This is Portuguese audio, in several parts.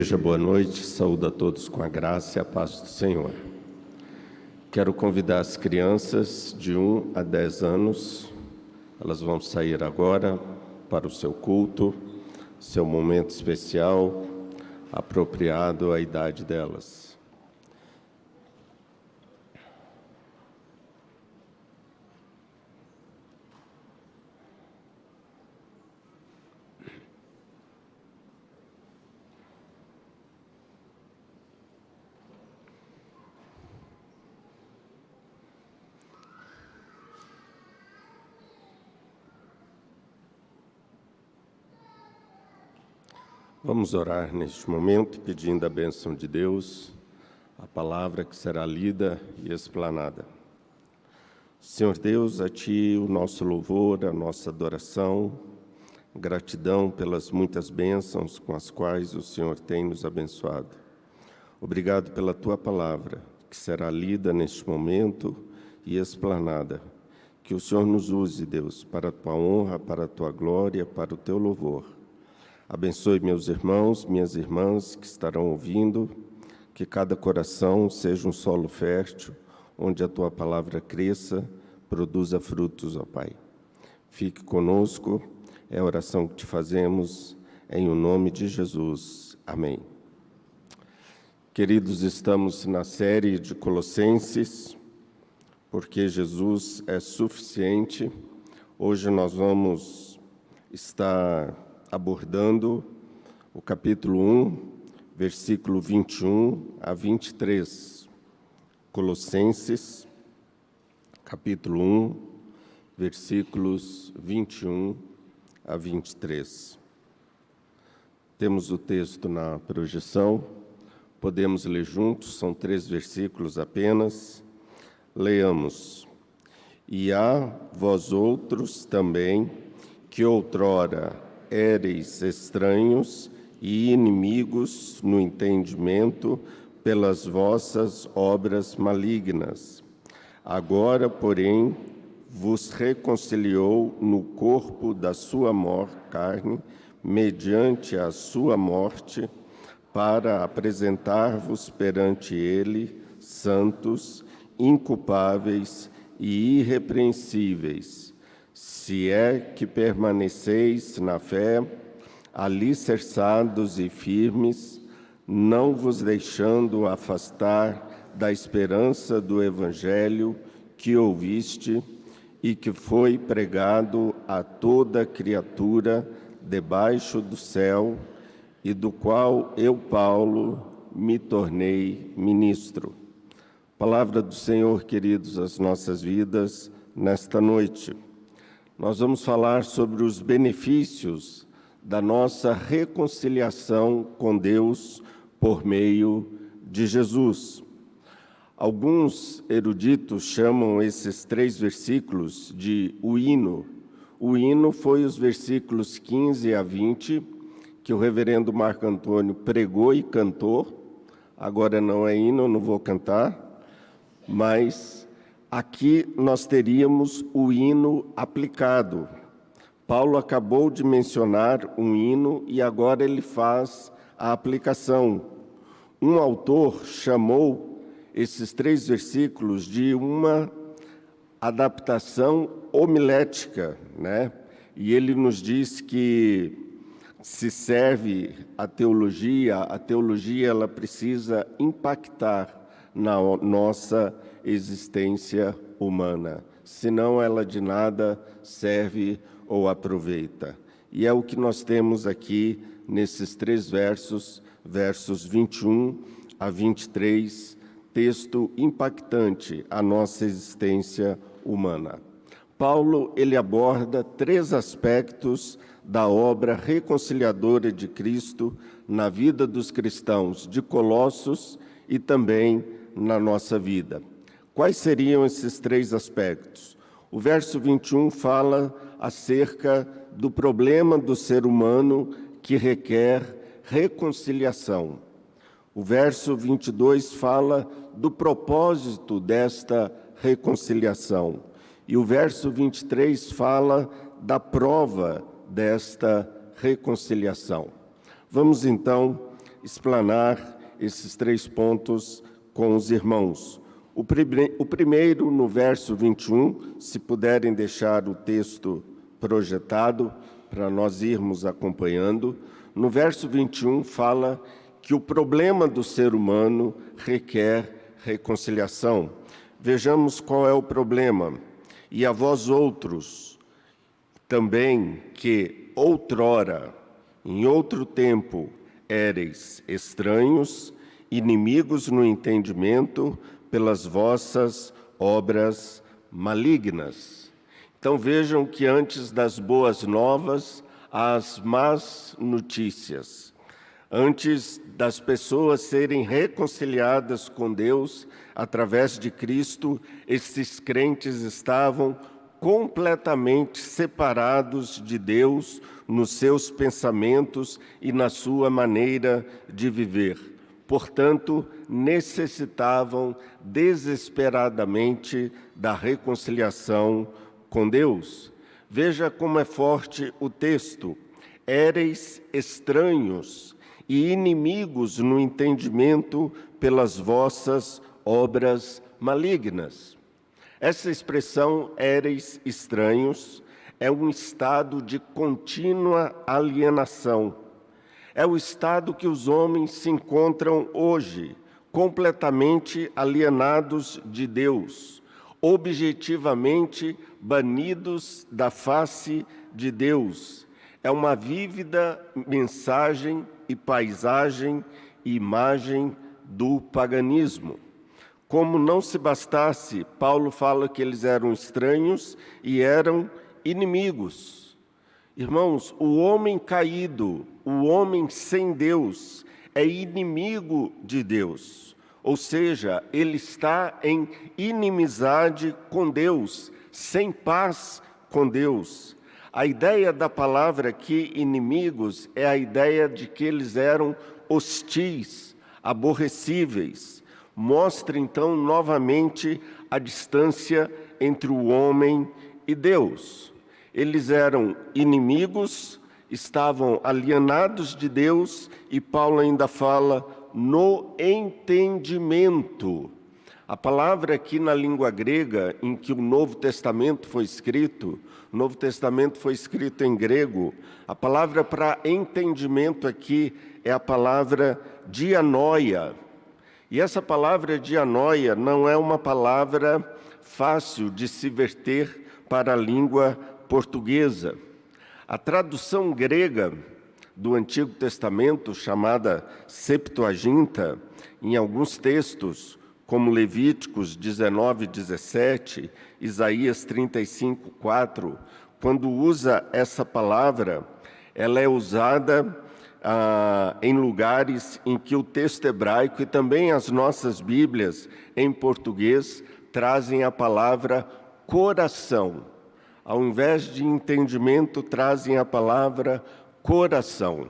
Seja boa noite, saúdo a todos com a graça e a paz do Senhor. Quero convidar as crianças de 1 a 10 anos, elas vão sair agora para o seu culto, seu momento especial, apropriado à idade delas. Vamos orar neste momento, pedindo a bênção de Deus, a palavra que será lida e explanada. Senhor Deus, a Ti o nosso louvor, a nossa adoração, gratidão pelas muitas bênçãos com as quais o Senhor tem nos abençoado. Obrigado pela Tua palavra, que será lida neste momento e explanada. Que o Senhor nos use, Deus, para a Tua honra, para a Tua glória, para o Teu louvor. Abençoe meus irmãos, minhas irmãs que estarão ouvindo, que cada coração seja um solo fértil, onde a Tua palavra cresça, produza frutos, ó Pai. Fique conosco, é a oração que te fazemos, em o nome de Jesus. Amém. Queridos, estamos na série de Colossenses, porque Jesus é suficiente. Hoje nós vamos estar abordando o capítulo 1, versículo 21 a 23. Colossenses, capítulo 1, versículos 21 a 23. Temos o texto na projeção, podemos ler juntos, são 3 versículos apenas. Leamos. E a vós outros também, que outrora éreis estranhos e inimigos no entendimento pelas vossas obras malignas. Agora, porém, vos reconciliou no corpo da sua carne, mediante a sua morte, para apresentar-vos perante ele santos, inculpáveis e irrepreensíveis, se é que permaneceis na fé, alicerçados e firmes, não vos deixando afastar da esperança do Evangelho que ouviste e que foi pregado a toda criatura debaixo do céu, e do qual eu, Paulo, me tornei ministro. Palavra do Senhor, queridos, às nossas vidas nesta noite. Nós vamos falar sobre os benefícios da nossa reconciliação com Deus por meio de Jesus. Alguns eruditos chamam esses 3 versículos de o hino. O hino foi os versículos 15 a 20, que o reverendo Marco Antônio pregou e cantou. Agora não é hino, eu não vou cantar, mas aqui nós teríamos o hino aplicado. Paulo acabou de mencionar um hino e agora ele faz a aplicação. Um autor chamou esses 3 versículos de uma adaptação homilética, né? E ele nos diz que se serve a teologia ela precisa impactar na nossa existência humana, senão ela de nada serve ou aproveita. E é o que nós temos aqui nesses 3 versos, versos 21 a 23, texto impactante à nossa existência humana. Paulo, ele aborda 3 aspectos da obra reconciliadora de Cristo na vida dos cristãos de Colossos e também na nossa vida. Quais seriam esses 3 aspectos? O verso 21 fala acerca do problema do ser humano que requer reconciliação. O verso 22 fala do propósito desta reconciliação. E o verso 23 fala da prova desta reconciliação. Vamos então explanar esses 3 pontos com os irmãos. O primeiro, no verso 21, se puderem deixar o texto projetado para nós irmos acompanhando. No verso 21 fala que o problema do ser humano requer reconciliação. Vejamos qual é o problema. E a vós outros, também que outrora, em outro tempo, éreis estranhos, inimigos no entendimento, pelas vossas obras malignas. Então vejam que antes das boas novas, há as más notícias. Antes das pessoas serem reconciliadas com Deus através de Cristo, esses crentes estavam completamente separados de Deus nos seus pensamentos e na sua maneira de viver. Portanto, necessitavam desesperadamente da reconciliação com Deus. Veja como é forte o texto. Éreis estranhos e inimigos no entendimento pelas vossas obras malignas. Essa expressão, éreis estranhos, é um estado de contínua alienação. É o estado que os homens se encontram hoje, completamente alienados de Deus, objetivamente banidos da face de Deus. É uma vívida mensagem e paisagem e imagem do paganismo. Como não se bastasse, Paulo fala que eles eram estranhos e eram inimigos. Irmãos, o homem caído, o homem sem Deus, é inimigo de Deus. Ou seja, ele está em inimizade com Deus, sem paz com Deus. A ideia da palavra aqui, inimigos, é a ideia de que eles eram hostis, aborrecíveis. Mostra, então, novamente a distância entre o homem e Deus. Eles eram inimigos, estavam alienados de Deus, e Paulo ainda fala no entendimento. A palavra aqui na língua grega, em que o Novo Testamento foi escrito, o Novo Testamento foi escrito em grego, a palavra para entendimento aqui é a palavra dianoia. E essa palavra dianoia não é uma palavra fácil de se verter para a língua portuguesa. A tradução grega do Antigo Testamento, chamada Septuaginta, em alguns textos, como Levíticos 19:17, Isaías 35:4, quando usa essa palavra, ela é usada em lugares em que o texto hebraico e também as nossas Bíblias em português trazem a palavra coração. Ao invés de entendimento, trazem a palavra coração.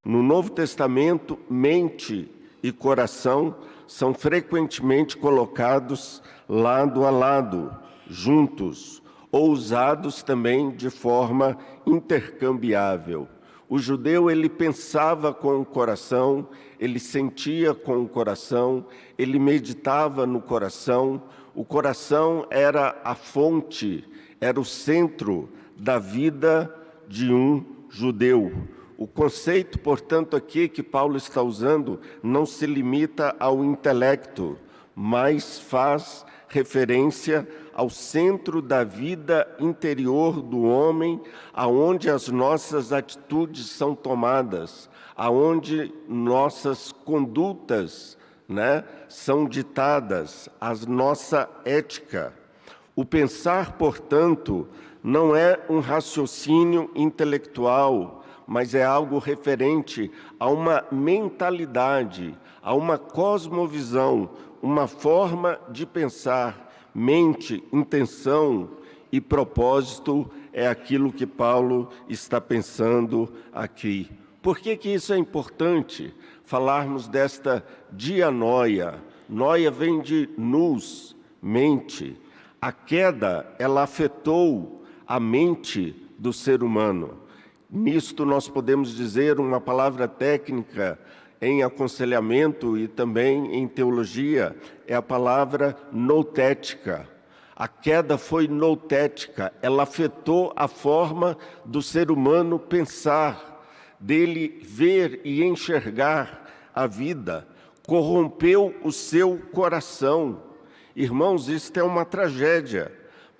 No Novo Testamento, mente e coração são frequentemente colocados lado a lado, juntos, ou usados também de forma intercambiável. O judeu, ele pensava com o coração, ele sentia com o coração, ele meditava no coração. O coração era a fonte, era o centro da vida de um judeu. O conceito, portanto, aqui que Paulo está usando não se limita ao intelecto, mas faz referência ao centro da vida interior do homem, aonde as nossas atitudes são tomadas, aonde nossas condutas, são ditadas, a nossa ética. O pensar, portanto, não é um raciocínio intelectual, mas é algo referente a uma mentalidade, a uma cosmovisão, uma forma de pensar. Mente, intenção e propósito é aquilo que Paulo está pensando aqui. Por que isso é importante? Falarmos desta dianoia. Noia vem de nous, mente. A queda, ela afetou a mente do ser humano. Nisto nós podemos dizer uma palavra técnica, em aconselhamento e também em teologia é a palavra noutética. A queda foi noutética, ela afetou a forma do ser humano pensar, dele ver e enxergar a vida, corrompeu o seu coração. Irmãos, isto é uma tragédia.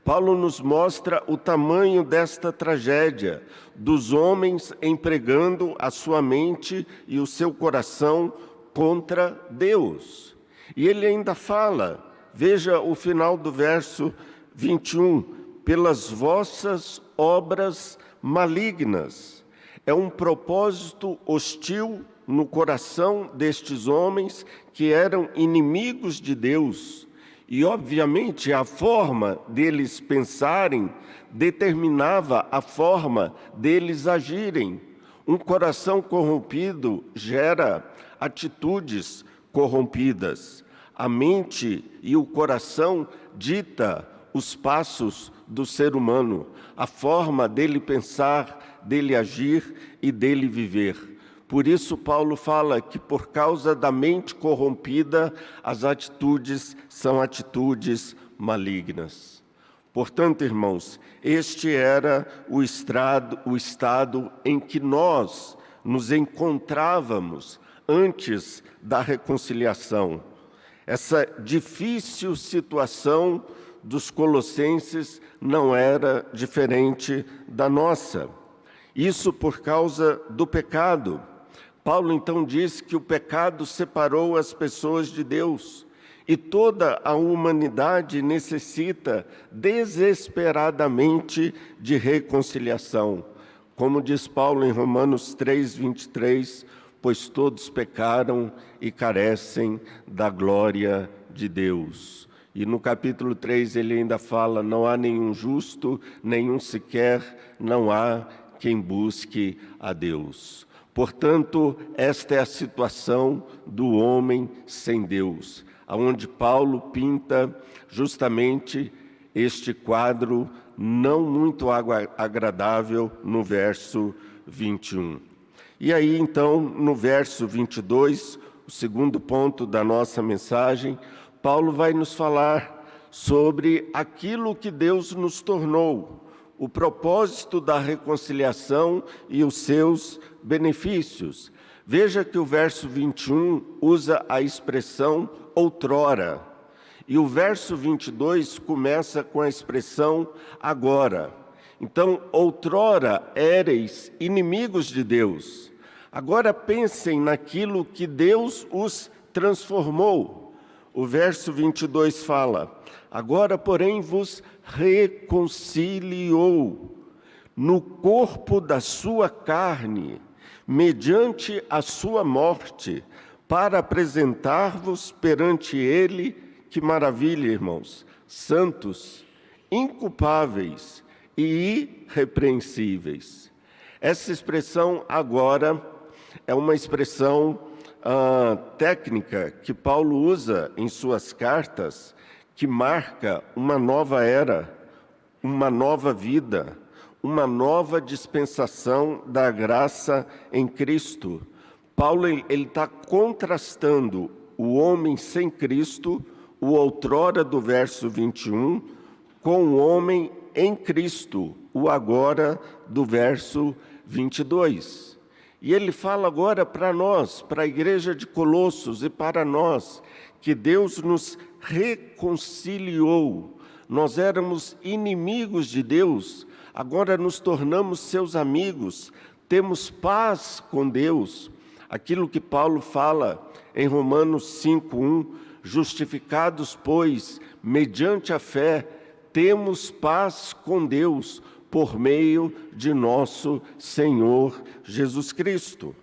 Paulo nos mostra o tamanho desta tragédia, dos homens empregando a sua mente e o seu coração contra Deus. E ele ainda fala, veja o final do verso 21, pelas vossas obras malignas. É um propósito hostil no coração destes homens que eram inimigos de Deus. E, obviamente, a forma deles pensarem determinava a forma deles agirem. Um coração corrompido gera atitudes corrompidas. A mente e o coração dita os passos do ser humano, a forma dele pensar, dele agir e dele viver. Por isso, Paulo fala que, por causa da mente corrompida, as atitudes são atitudes malignas. Portanto, irmãos, este era o estado em que nós nos encontrávamos antes da reconciliação. Essa difícil situação dos colossenses não era diferente da nossa. Isso por causa do pecado. Paulo então diz que o pecado separou as pessoas de Deus e toda a humanidade necessita desesperadamente de reconciliação. Como diz Paulo em Romanos 3:23, pois todos pecaram e carecem da glória de Deus. E no capítulo 3 ele ainda fala, não há nenhum justo, nenhum sequer, não há quem busque a Deus. Portanto, esta é a situação do homem sem Deus, aonde Paulo pinta justamente este quadro não muito agradável no verso 21. E aí, então, no verso 22, o segundo ponto da nossa mensagem, Paulo vai nos falar sobre aquilo que Deus nos tornou, o propósito da reconciliação e os seus benefícios. Veja que o verso 21 usa a expressão outrora, e o verso 22 começa com a expressão agora. Então, outrora éreis inimigos de Deus. Agora pensem naquilo que Deus os transformou. O verso 22 fala, agora, porém, vos reconciliou no corpo da sua carne, mediante a sua morte, para apresentar-vos perante ele, que maravilha, irmãos, santos, inculpáveis e irrepreensíveis. Essa expressão agora é uma expressão técnica que Paulo usa em suas cartas, que marca uma nova era, uma nova vida, uma nova dispensação da graça em Cristo. Paulo está contrastando o homem sem Cristo, o outrora do verso 21, com o homem em Cristo, o agora do verso 22. E ele fala agora para nós, para a igreja de Colossos e para nós, que Deus nos reconciliou. Nós éramos inimigos de Deus, agora nos tornamos seus amigos, temos paz com Deus. Aquilo que Paulo fala em Romanos 5:1, justificados, pois, mediante a fé, temos paz com Deus, por meio de nosso Senhor Jesus Cristo.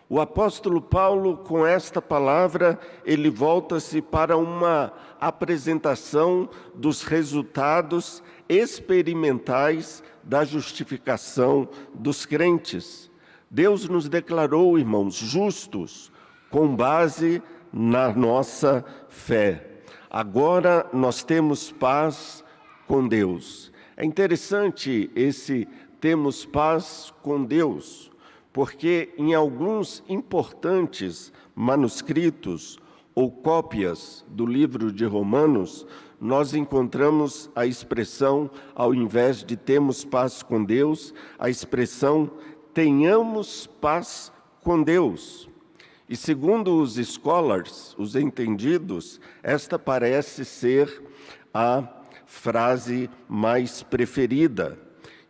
O apóstolo Paulo, com esta palavra, ele volta-se para uma apresentação dos resultados experimentais da justificação dos crentes. Deus nos declarou, irmãos, justos, com base na nossa fé. Agora nós temos paz com Deus. É interessante esse temos paz com Deus, porque em alguns importantes manuscritos ou cópias do livro de Romanos, nós encontramos a expressão, ao invés de termos paz com Deus, a expressão tenhamos paz com Deus. E segundo os scholars, os entendidos, esta parece ser a frase mais preferida.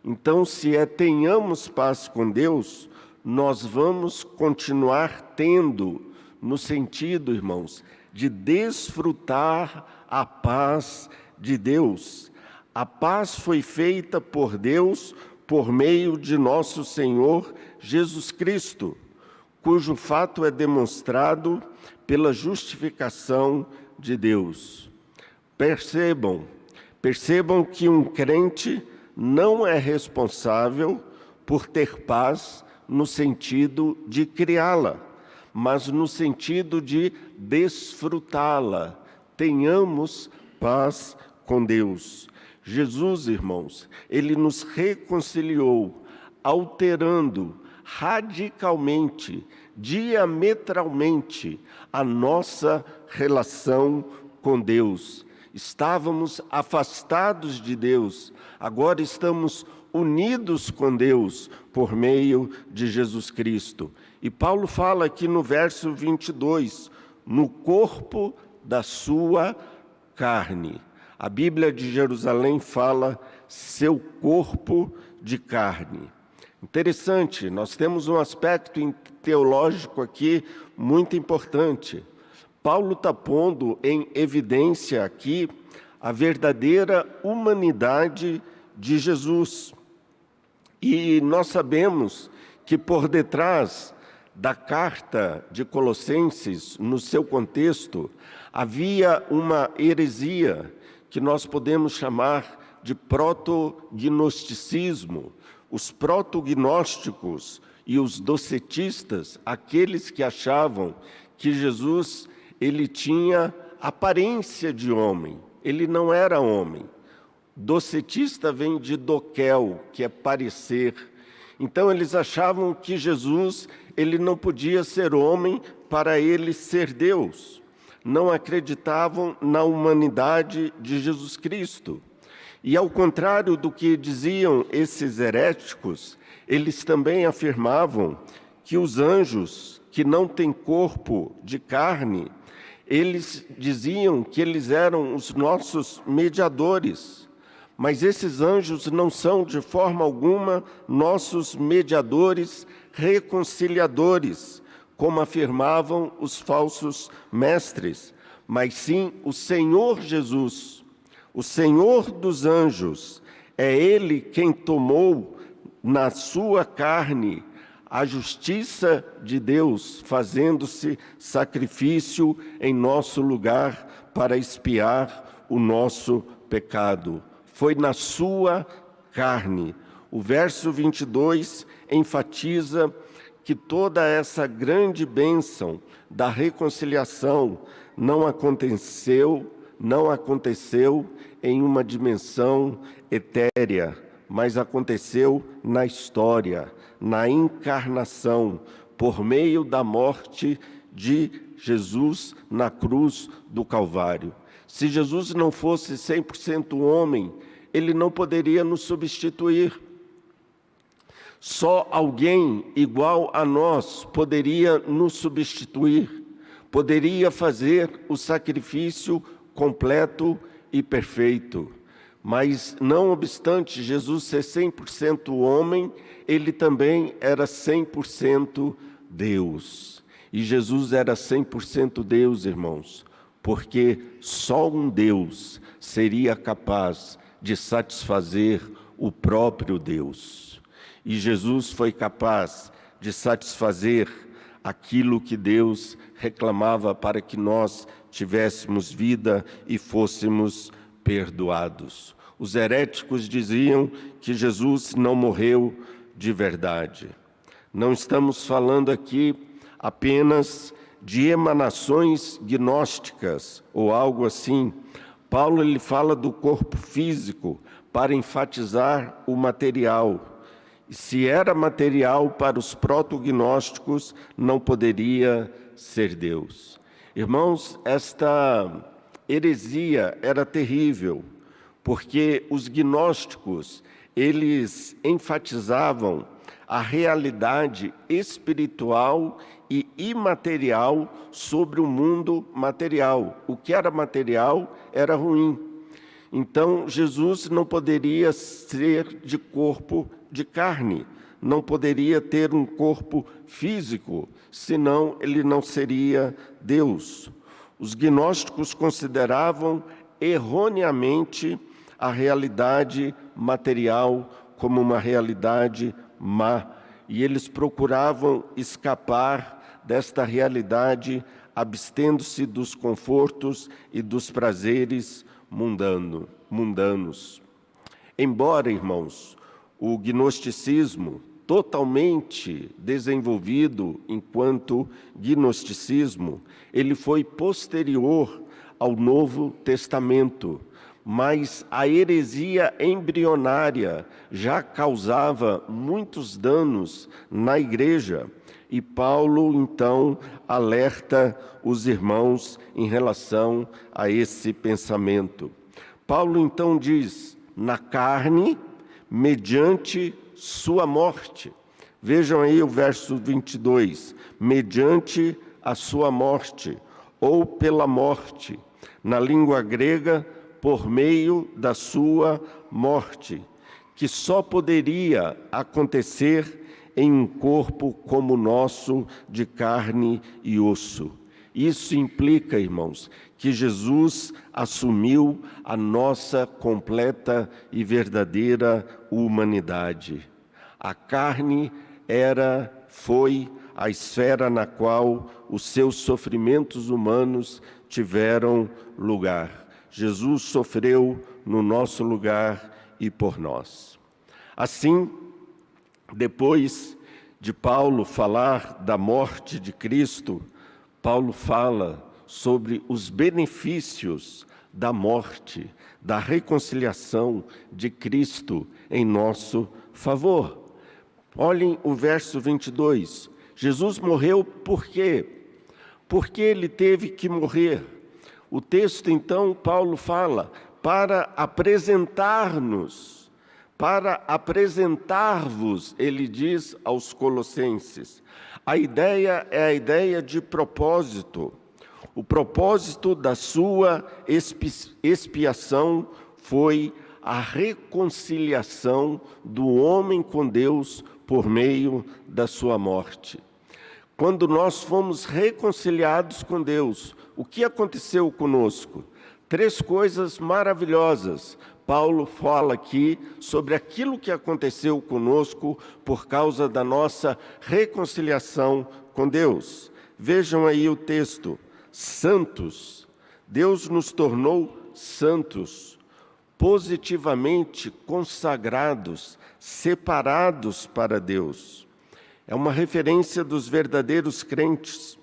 Então, se é tenhamos paz com Deus, nós vamos continuar tendo, no sentido, irmãos, de desfrutar a paz de Deus. A paz foi feita por Deus por meio de nosso Senhor Jesus Cristo, cujo fato é demonstrado pela justificação de Deus. Percebam que um crente não é responsável por ter paz no sentido de criá-la, mas no sentido de desfrutá-la. Tenhamos paz com Deus. Jesus, irmãos, ele nos reconciliou, alterando radicalmente, diametralmente, a nossa relação com Deus. Estávamos afastados de Deus, agora estamos unidos com Deus por meio de Jesus Cristo. E Paulo fala aqui no verso 22, no corpo da sua carne. A Bíblia de Jerusalém fala seu corpo de carne. Interessante, nós temos um aspecto teológico aqui muito importante. Paulo está pondo em evidência aqui a verdadeira humanidade de Jesus. E nós sabemos que por detrás da carta de Colossenses, no seu contexto, havia uma heresia que nós podemos chamar de protognosticismo. Os protognósticos e os docetistas, aqueles que achavam que Jesus ele tinha aparência de homem, ele não era homem. Docetista vem de doquel, que é parecer. Então eles achavam que Jesus ele não podia ser homem para ele ser Deus. Não acreditavam na humanidade de Jesus Cristo. E ao contrário do que diziam esses heréticos, eles também afirmavam que os anjos que não têm corpo de carne, eles diziam que eles eram os nossos mediadores. Mas esses anjos não são de forma alguma nossos mediadores reconciliadores, como afirmavam os falsos mestres, mas sim o Senhor Jesus, o Senhor dos anjos. É Ele quem tomou na sua carne a justiça de Deus, fazendo-se sacrifício em nosso lugar para expiar o nosso pecado. Foi na sua carne. O verso 22 enfatiza que toda essa grande bênção da reconciliação não aconteceu em uma dimensão etérea, mas aconteceu na história, na encarnação, por meio da morte de Jesus na cruz do Calvário. Se Jesus não fosse 100% homem, ele não poderia nos substituir. Só alguém igual a nós poderia nos substituir, poderia fazer o sacrifício completo e perfeito. Mas, não obstante Jesus ser 100% homem, ele também era 100% Deus. E Jesus era 100% Deus, irmãos, porque só um Deus seria capaz de satisfazer o próprio Deus. E Jesus foi capaz de satisfazer aquilo que Deus reclamava para que nós tivéssemos vida e fôssemos perdoados. Os heréticos diziam que Jesus não morreu de verdade. Não estamos falando aqui apenas de emanações gnósticas ou algo assim. Paulo ele fala do corpo físico para enfatizar o material. Se era material para os protognósticos, não poderia ser Deus. Irmãos, esta heresia era terrível, porque os gnósticos, eles enfatizavam a realidade espiritual e imaterial sobre o mundo material. O que era material era ruim. Então, Jesus não poderia ser de corpo de carne, não poderia ter um corpo físico, senão ele não seria Deus. Os gnósticos consideravam erroneamente a realidade material como uma realidade má, e eles procuravam escapar desta realidade, abstendo-se dos confortos e dos prazeres mundanos. Embora, irmãos, o gnosticismo, totalmente desenvolvido enquanto gnosticismo, ele foi posterior ao Novo Testamento, mas a heresia embrionária já causava muitos danos na igreja, e Paulo, então, alerta os irmãos em relação a esse pensamento. Paulo, então, diz, na carne, mediante sua morte. Vejam aí o verso 22, mediante a sua morte, ou pela morte. Na língua grega, por meio da sua morte, que só poderia acontecer em um corpo como o nosso, de carne e osso. Isso implica, irmãos, que Jesus assumiu a nossa completa e verdadeira humanidade. A carne foi a esfera na qual os seus sofrimentos humanos tiveram lugar. Jesus sofreu no nosso lugar e por nós. Assim, depois de Paulo falar da morte de Cristo, Paulo fala sobre os benefícios da morte, da reconciliação de Cristo em nosso favor. Olhem o verso 22. Jesus morreu por quê? Por que ele teve que morrer? O texto, então, Paulo fala, para apresentar-nos, para apresentar-vos, ele diz aos colossenses. A ideia é a ideia de propósito. O propósito da sua expiação foi a reconciliação do homem com Deus por meio da sua morte. Quando nós fomos reconciliados com Deus, o que aconteceu conosco? 3 coisas maravilhosas. Paulo fala aqui sobre aquilo que aconteceu conosco por causa da nossa reconciliação com Deus. Vejam aí o texto. Santos. Deus nos tornou santos, positivamente consagrados, separados para Deus. É uma referência dos verdadeiros crentes.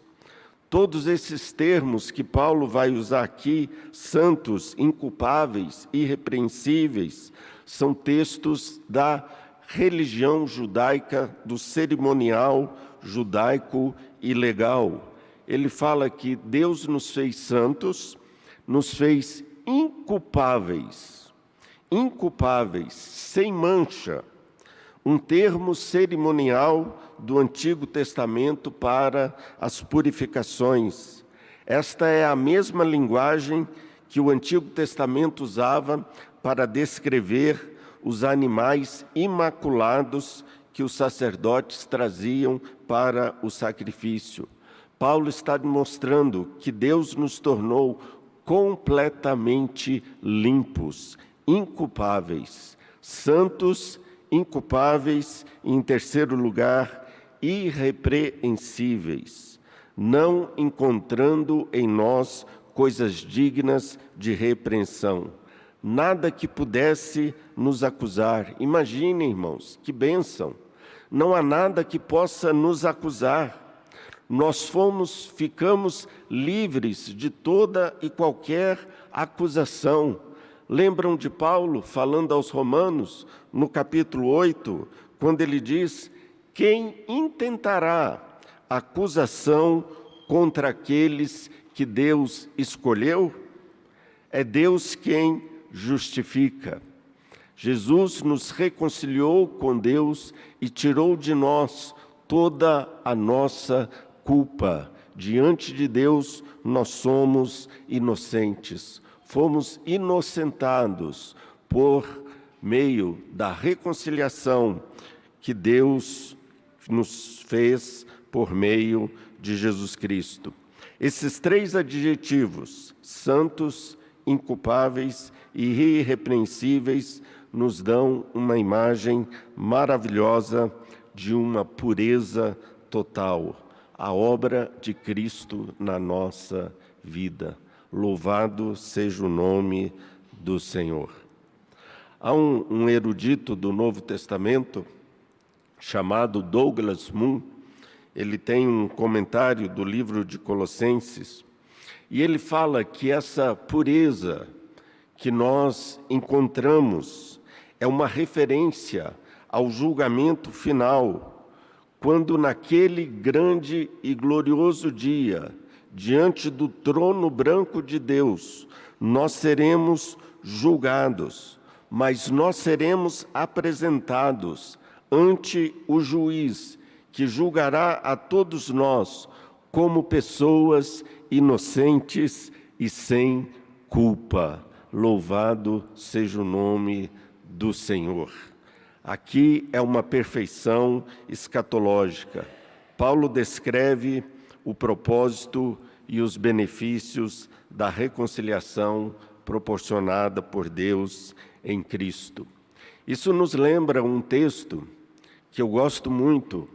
Todos esses termos que Paulo vai usar aqui, santos, inculpáveis, irrepreensíveis, são textos da religião judaica, do cerimonial judaico e legal. Ele fala que Deus nos fez santos, nos fez inculpáveis, sem mancha. Um termo cerimonial do Antigo Testamento para as purificações. Esta é a mesma linguagem que o Antigo Testamento usava para descrever os animais imaculados que os sacerdotes traziam para o sacrifício. Paulo está demonstrando que Deus nos tornou completamente limpos, inculpáveis, santos, inculpáveis e, em terceiro lugar, irrepreensíveis, não encontrando em nós coisas dignas de repreensão, nada que pudesse nos acusar. Imaginem, irmãos, que bênção! Não há nada que possa nos acusar. Nós ficamos livres de toda e qualquer acusação. Lembram de Paulo falando aos Romanos, no capítulo 8, quando ele diz: quem intentará acusação contra aqueles que Deus escolheu? É Deus quem justifica. Jesus nos reconciliou com Deus e tirou de nós toda a nossa culpa. Diante de Deus, nós somos inocentes. Fomos inocentados por meio da reconciliação que Deus nos fez por meio de Jesus Cristo. Esses 3 adjetivos, santos, inculpáveis e irrepreensíveis, nos dão uma imagem maravilhosa de uma pureza total, a obra de Cristo na nossa vida. Louvado seja o nome do Senhor. Há um erudito do Novo Testamento chamado Douglas Moo. Ele tem um comentário do livro de Colossenses, e ele fala que essa pureza que nós encontramos é uma referência ao julgamento final, quando naquele grande e glorioso dia, diante do trono branco de Deus, nós seremos julgados, mas nós seremos apresentados ante o juiz, que julgará a todos nós como pessoas inocentes e sem culpa. Louvado seja o nome do Senhor. Aqui é uma perfeição escatológica. Paulo descreve o propósito e os benefícios da reconciliação proporcionada por Deus em Cristo. Isso nos lembra um texto que eu gosto muito.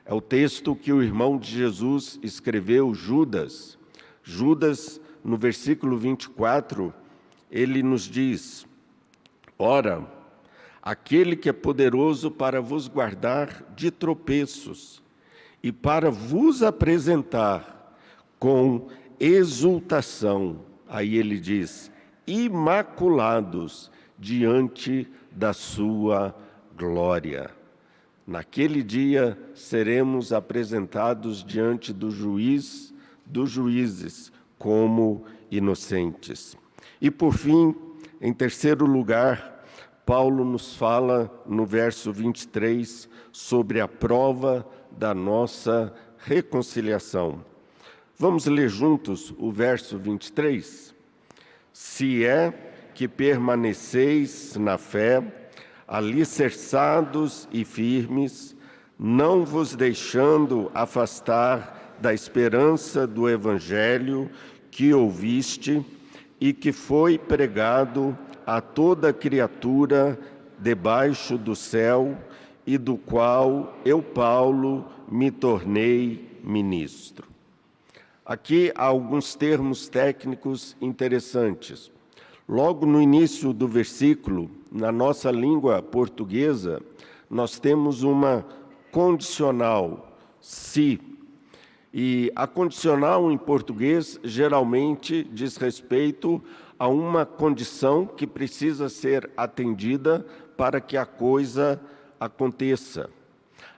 É o texto que o irmão de Jesus escreveu, Judas. Judas, no versículo 24, ele nos diz: ora, aquele que é poderoso para vos guardar de tropeços e para vos apresentar com exultação, aí ele diz, imaculados diante da sua glória. Naquele dia seremos apresentados diante do juiz dos juízes como inocentes. E por fim, em terceiro lugar, Paulo nos fala no verso 23 sobre a prova da nossa reconciliação. Vamos ler juntos o verso 23? Se é que permaneceis na fé, alicerçados e firmes, não vos deixando afastar da esperança do Evangelho que ouviste e que foi pregado a toda criatura debaixo do céu, e do qual eu, Paulo, me tornei ministro. Aqui há alguns termos técnicos interessantes. Logo no início do versículo, na nossa língua portuguesa, nós temos uma condicional, se. E a condicional em português geralmente diz respeito a uma condição que precisa ser atendida para que a coisa aconteça.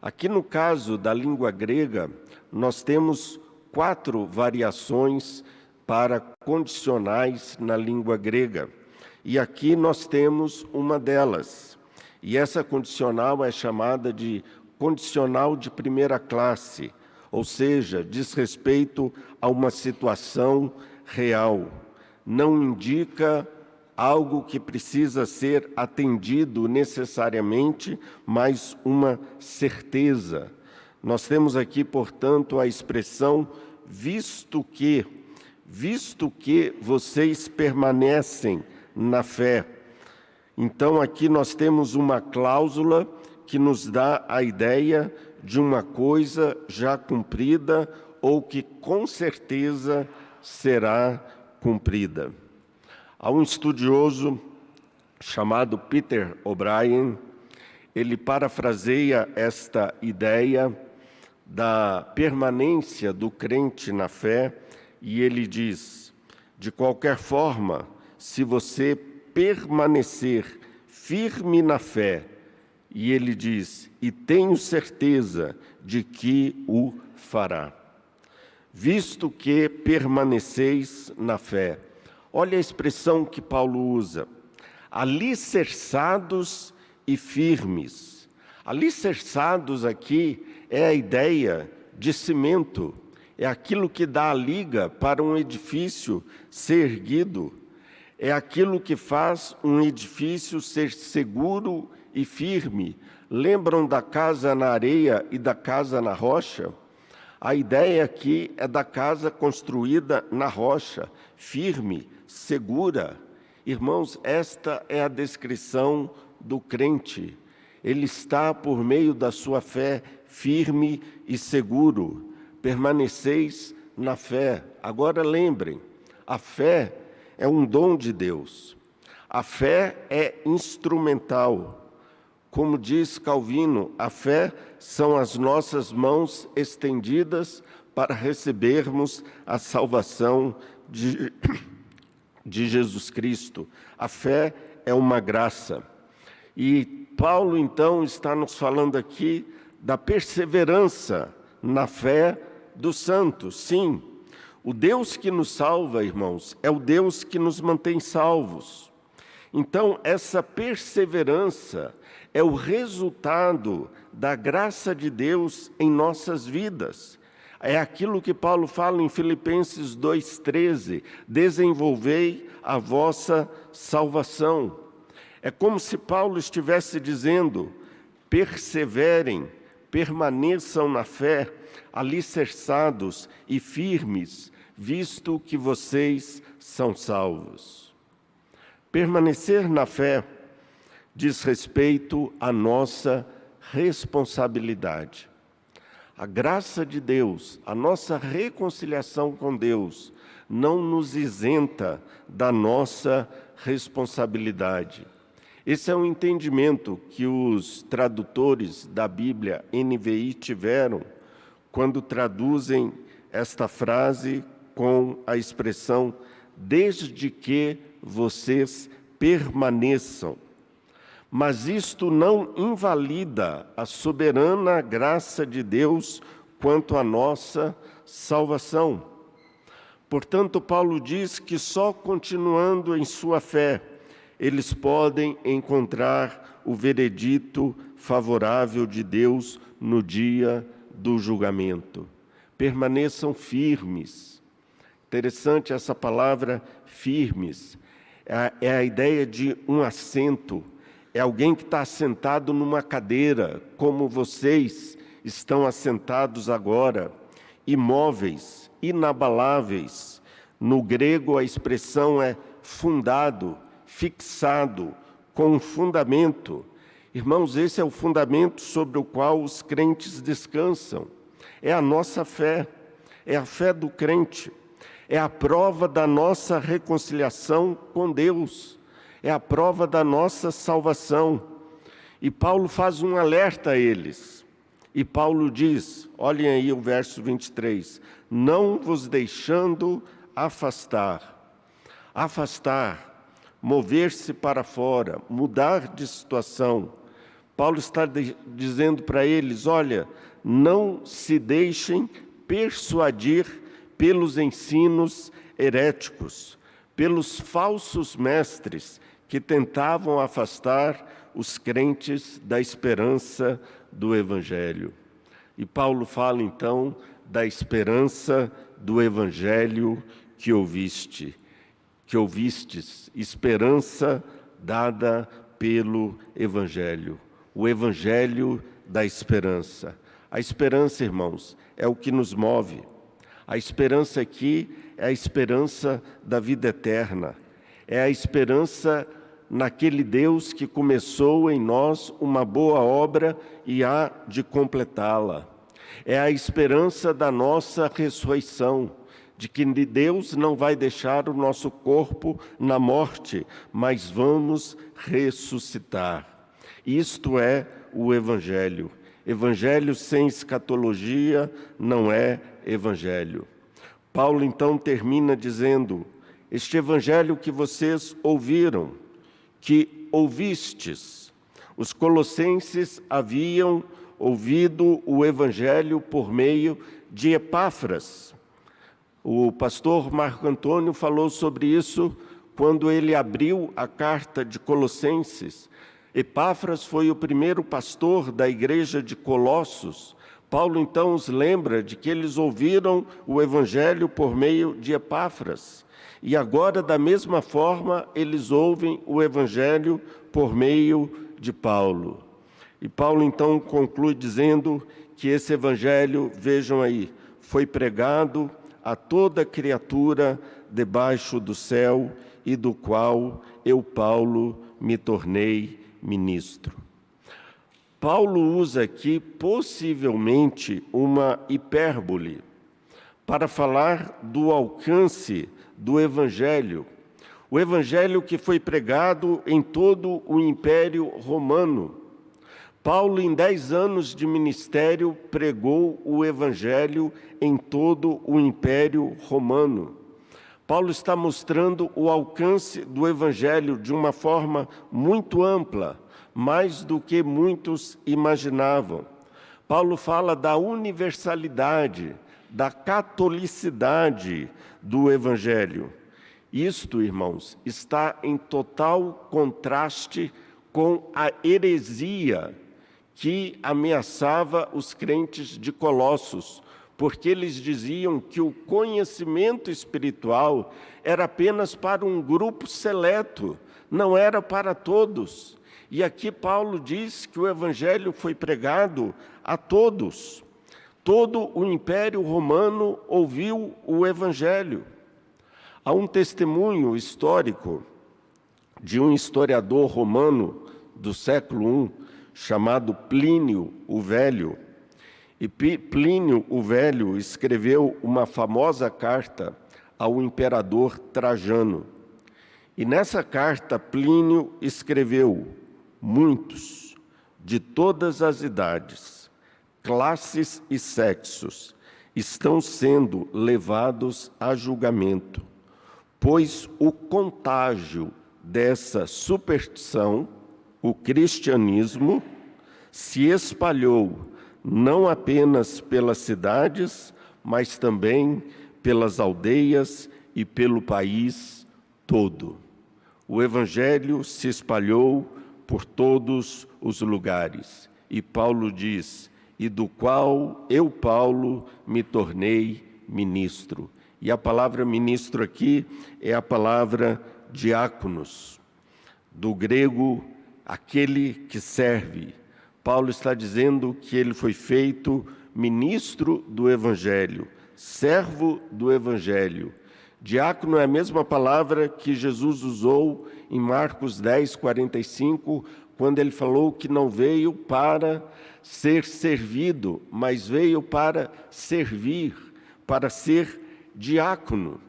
Aqui no caso da língua grega, nós temos 4 variações para condicionais na língua grega. E aqui nós temos uma delas. E essa condicional é chamada de condicional de primeira classe, ou seja, diz respeito a uma situação real. Não indica algo que precisa ser atendido necessariamente, mas uma certeza. Nós temos aqui, portanto, a expressão visto que vocês permanecem na fé. Então, aqui nós temos uma cláusula que nos dá a ideia de uma coisa já cumprida ou que com certeza será cumprida. Há um estudioso chamado Peter O'Brien, ele parafraseia esta ideia da permanência do crente na fé, e ele diz: de qualquer forma, se você permanecer firme na fé, E ele diz: e tenho certeza de que o fará, visto que permaneceis na fé. Olha a expressão que Paulo usa: alicerçados e firmes. Alicerçados aqui é a ideia de cimento, é aquilo que dá a liga para um edifício ser erguido, é aquilo que faz um edifício ser seguro e firme. Lembram da casa na areia e da casa na rocha? A ideia aqui é da casa construída na rocha, firme, segura. Irmãos, esta é a descrição do crente. Ele está, por meio da sua fé, firme e seguro. Permaneceis na fé. Agora lembrem, a fé é um dom de Deus. A fé é instrumental. Como diz Calvino, a fé são as nossas mãos estendidas para recebermos a salvação de Jesus Cristo. A fé é uma graça. E Paulo, então, está nos falando aqui da perseverança na fé dos santos. Sim, o Deus que nos salva, irmãos, é o Deus que nos mantém salvos. Então, essa perseverança é o resultado da graça de Deus em nossas vidas. É aquilo que Paulo fala em Filipenses 2,13: desenvolvei a vossa salvação. É como se Paulo estivesse dizendo: perseverem, permaneçam na fé, alicerçados e firmes, visto que vocês são salvos. Permanecer na fé diz respeito à nossa responsabilidade. A graça de Deus, a nossa reconciliação com Deus, não nos isenta da nossa responsabilidade. Esse é um entendimento que os tradutores da Bíblia NVI tiveram quando traduzem esta frase com a expressão desde que vocês permaneçam. Mas isto não invalida a soberana graça de Deus quanto à nossa salvação. Portanto, Paulo diz que só continuando em sua fé, eles podem encontrar o veredito favorável de Deus no dia do julgamento. Permaneçam firmes. Interessante essa palavra firmes. É a ideia de um assento. É alguém que está assentado numa cadeira, como vocês estão assentados agora, imóveis, inabaláveis. No grego a expressão é fundado, fixado, com um fundamento. Irmãos, esse é o fundamento sobre o qual os crentes descansam. É a nossa fé, é a fé do crente, é a prova da nossa reconciliação com Deus. É a prova da nossa salvação. E Paulo faz um alerta a eles. E Paulo diz, olhem aí o verso 23, não vos deixando afastar. Afastar, mover-se para fora, mudar de situação. Paulo está dizendo para eles, olha, não se deixem persuadir pelos ensinos heréticos, pelos falsos mestres que tentavam afastar os crentes da esperança do Evangelho. E Paulo fala, então, da esperança do Evangelho que ouvistes, esperança dada pelo Evangelho, o Evangelho da esperança. A esperança, irmãos, é o que nos move. A esperança aqui é a esperança da vida eterna, é a esperança naquele Deus que começou em nós uma boa obra e há de completá-la. É a esperança da nossa ressurreição, de que Deus não vai deixar o nosso corpo na morte, mas vamos ressuscitar. Isto é o Evangelho. Evangelho sem escatologia não é Evangelho. Paulo então termina dizendo, este Evangelho que vocês ouviram, que ouvistes. Os colossenses haviam ouvido o Evangelho por meio de Epáfras. O pastor Marco Antônio falou sobre isso quando ele abriu a carta de Colossenses. Epáfras foi o primeiro pastor da igreja de Colossos. Paulo, então, os lembra de que eles ouviram o Evangelho por meio de Epáfras. E agora, da mesma forma, eles ouvem o Evangelho por meio de Paulo. E Paulo, então, conclui dizendo que esse Evangelho, vejam aí, foi pregado a toda criatura debaixo do céu e do qual eu, Paulo, me tornei ministro. Paulo usa aqui, possivelmente, uma hipérbole para falar do alcance do Evangelho. O Evangelho que foi pregado em todo o Império Romano. Paulo, em 10 anos de ministério, pregou o Evangelho em todo o Império Romano. Paulo está mostrando o alcance do Evangelho de uma forma muito ampla, mais do que muitos imaginavam. Paulo fala da universalidade, da catolicidade do Evangelho. Isto, irmãos, está em total contraste com a heresia que ameaçava os crentes de Colossos, porque eles diziam que o conhecimento espiritual era apenas para um grupo seleto, não era para todos. E aqui Paulo diz que o Evangelho foi pregado a todos. Todo o Império Romano ouviu o Evangelho. Há um testemunho histórico de um historiador romano do século I, chamado Plínio o Velho. E Plínio o Velho escreveu uma famosa carta ao imperador Trajano. E nessa carta, Plínio escreveu: muitos, de todas as idades, classes e sexos, estão sendo levados a julgamento, pois o contágio dessa superstição, o cristianismo, se espalhou não apenas pelas cidades, mas também pelas aldeias e pelo país todo. O Evangelho se espalhou por todos os lugares. E Paulo diz: e do qual eu, Paulo, me tornei ministro. E a palavra ministro aqui é a palavra diáconos, do grego, aquele que serve. Paulo está dizendo que ele foi feito ministro do Evangelho, servo do Evangelho. Diácono é a mesma palavra que Jesus usou em Marcos 10, 45, quando ele falou que não veio para ser servido, mas veio para servir, para ser diácono.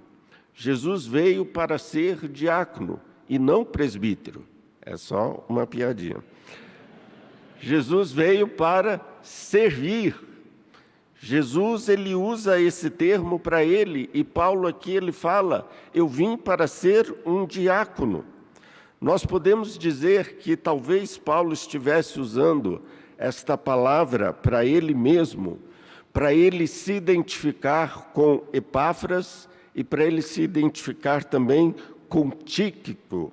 Jesus veio para ser diácono e não presbítero. É só uma piadinha. Jesus veio para servir. Jesus, ele usa esse termo para ele, e Paulo aqui ele fala: eu vim para ser um diácono. Nós podemos dizer que talvez Paulo estivesse usando esta palavra para ele mesmo, para ele se identificar com Epáfras e para ele se identificar também com Tíquico.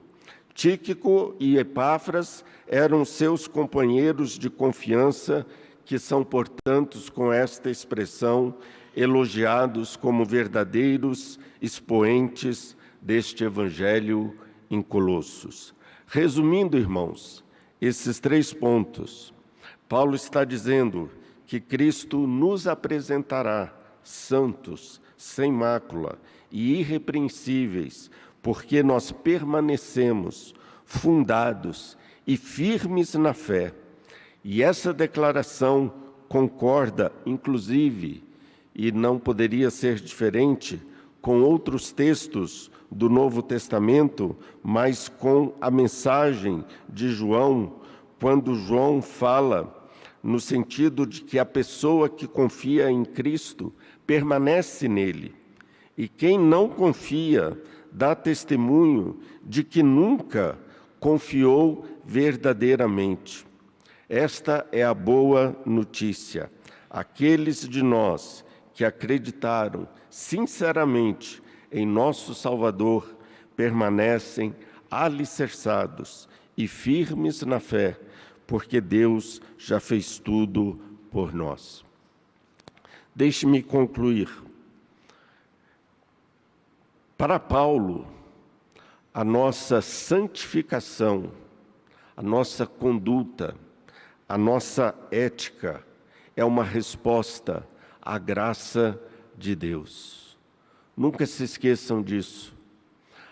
Tíquico e Epáfras eram seus companheiros de confiança, que são, portanto, com esta expressão, elogiados como verdadeiros expoentes deste Evangelho em Colossos. Resumindo, irmãos, esses 3 pontos, Paulo está dizendo que Cristo nos apresentará santos, sem mácula e irrepreensíveis, porque nós permanecemos fundados e firmes na fé. E essa declaração concorda, inclusive, e não poderia ser diferente, com outros textos do Novo Testamento, mas com a mensagem de João, quando João fala no sentido de que a pessoa que confia em Cristo permanece nele. E quem não confia dá testemunho de que nunca confiou verdadeiramente. Esta é a boa notícia. Aqueles de nós que acreditaram sinceramente em nosso Salvador permanecem alicerçados e firmes na fé, porque Deus já fez tudo por nós. Deixe-me concluir. Para Paulo, a nossa santificação, a nossa conduta, a nossa ética é uma resposta à graça de Deus. Nunca se esqueçam disso.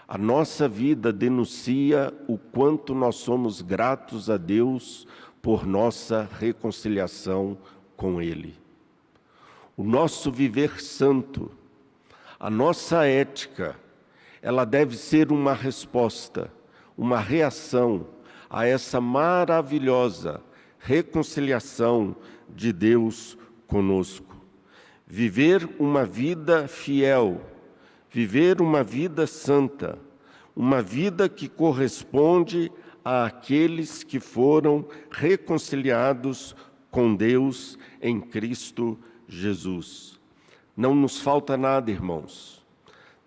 A nossa vida denuncia o quanto nós somos gratos a Deus por nossa reconciliação com Ele. O nosso viver santo, a nossa ética, ela deve ser uma resposta, uma reação a essa maravilhosa reconciliação de Deus conosco. Viver uma vida fiel, viver uma vida santa, uma vida que corresponde àqueles que foram reconciliados com Deus em Cristo Jesus. Não nos falta nada, irmãos.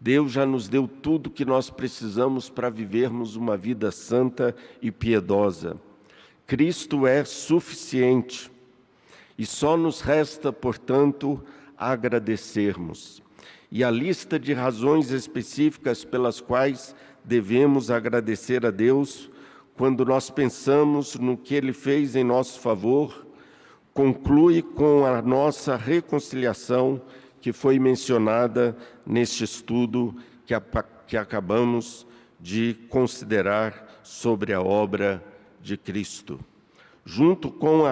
Deus já nos deu tudo que nós precisamos para vivermos uma vida santa e piedosa. Cristo é suficiente e só nos resta, portanto, agradecermos. E a lista de razões específicas pelas quais devemos agradecer a Deus, quando nós pensamos no que Ele fez em nosso favor, conclui com a nossa reconciliação, que foi mencionada neste estudo que acabamos de considerar sobre a obra de Cristo. Junto com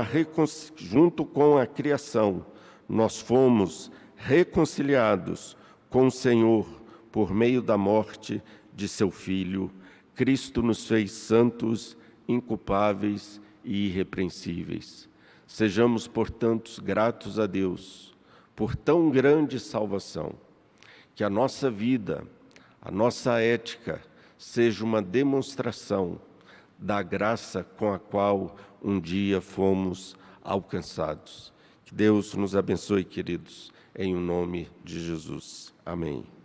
a criação, nós fomos reconciliados com o Senhor por meio da morte de seu Filho. Cristo nos fez santos, inculpáveis e irrepreensíveis. Sejamos, portanto, gratos a Deus por tão grande salvação, que a nossa vida, a nossa ética, seja uma demonstração da graça com a qual um dia fomos alcançados. Que Deus nos abençoe, queridos, em o nome de Jesus. Amém.